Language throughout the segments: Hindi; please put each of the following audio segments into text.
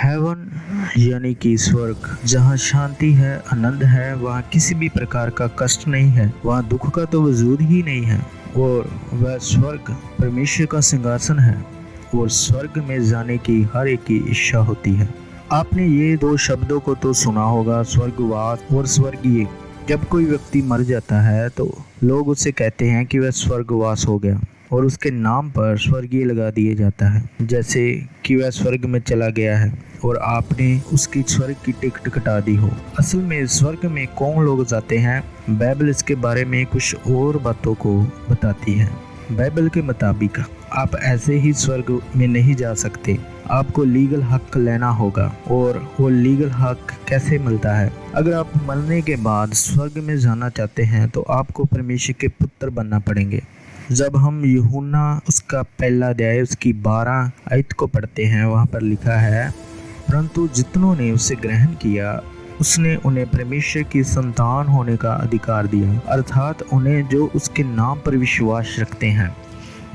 हेवन यानी कि स्वर्ग, जहाँ शांति है, आनंद है, वहाँ किसी भी प्रकार का कष्ट नहीं है, वहाँ दुख का तो वजूद ही नहीं है। और वह स्वर्ग परमेश्वर का सिंहासन है और स्वर्ग में जाने की हर एक की इच्छा होती है। आपने ये दो शब्दों को तो सुना होगा, स्वर्गवास और स्वर्गीय। जब कोई व्यक्ति मर जाता है तो लोग उसे कहते हैं कि वह स्वर्गवास हो गया और उसके नाम पर स्वर्गीय लगा दिया जाता है, जैसे कि वह स्वर्ग में चला गया है और आपने उसकी स्वर्ग की टिकट कटा दी हो। असल में स्वर्ग में कौन लोग जाते हैं, बाइबल इसके बारे में कुछ और बातों को बताती है। बाइबल के मुताबिक आप ऐसे ही स्वर्ग में नहीं जा सकते, आपको लीगल हक लेना होगा। और वो लीगल हक कैसे मिलता है? अगर आप मरने के बाद स्वर्ग में जाना चाहते हैं तो आपको परमेश्वर के पुत्र बनना पड़ेंगे। जब हम यूहन्ना उसका पहला अध्याय उसकी 12 आयत को पढ़ते हैं, वहाँ पर लिखा है, परंतु जितनों ने उसे ग्रहण किया उसने उन्हें परमेश्वर की संतान होने का अधिकार दिया, अर्थात उन्हें जो उसके नाम पर विश्वास रखते हैं।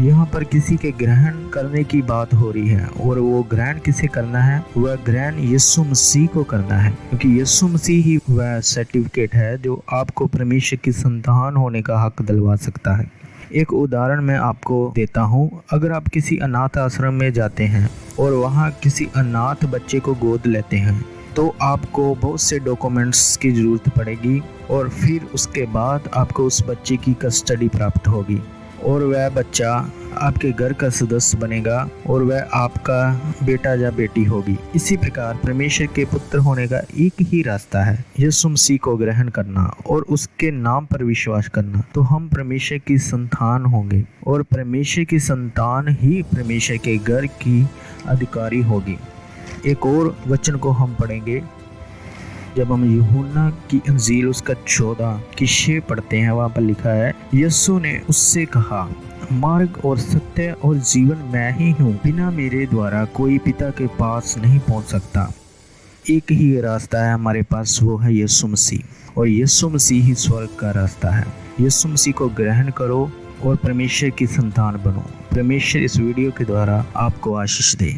यहाँ पर किसी के ग्रहण करने की बात हो रही है और वो ग्रहण किसे करना है? वह ग्रहण यीशु मसीह को करना है, क्योंकि यीशु मसीह ही वह सर्टिफिकेट है जो आपको परमेश्वर की संतान होने का हक दिलवा सकता है। एक उदाहरण मैं आपको देता हूँ। अगर आप किसी अनाथ आश्रम में जाते हैं और वहाँ किसी अनाथ बच्चे को गोद लेते हैं तो आपको बहुत से डॉक्यूमेंट्स की ज़रूरत पड़ेगी और फिर उसके बाद आपको उस बच्चे की कस्टडी प्राप्त होगी और वह बच्चा आपके घर का सदस्य बनेगा और वह आपका बेटा या बेटी होगी। इसी प्रकार परमेश्वर के पुत्र होने का एक ही रास्ता है, यीशु मसीह को ग्रहण करना और उसके नाम पर विश्वास करना, तो हम परमेश्वर की संतान होंगे और परमेश्वर की संतान ही परमेश्वर के घर की अधिकारी होगी। एक और वचन को हम पढ़ेंगे जब हम यूहन्ना की इंजील उसका 14 की 6 पढ़ते हैं। वहाँ पर लिखा है, यीशु ने उससे कहा, मार्ग और सत्य और जीवन मैं ही हूँ, बिना मेरे द्वारा कोई पिता के पास नहीं पहुँच सकता। एक ही रास्ता है हमारे पास, वो है यीशु मसीह, और यीशु मसीह ही स्वर्ग का रास्ता है। यीशु मसीह को ग्रहण करो और परमेश्वर की संतान बनो। परमेश्वर इस वीडियो के द्वारा आपको आशीष दे।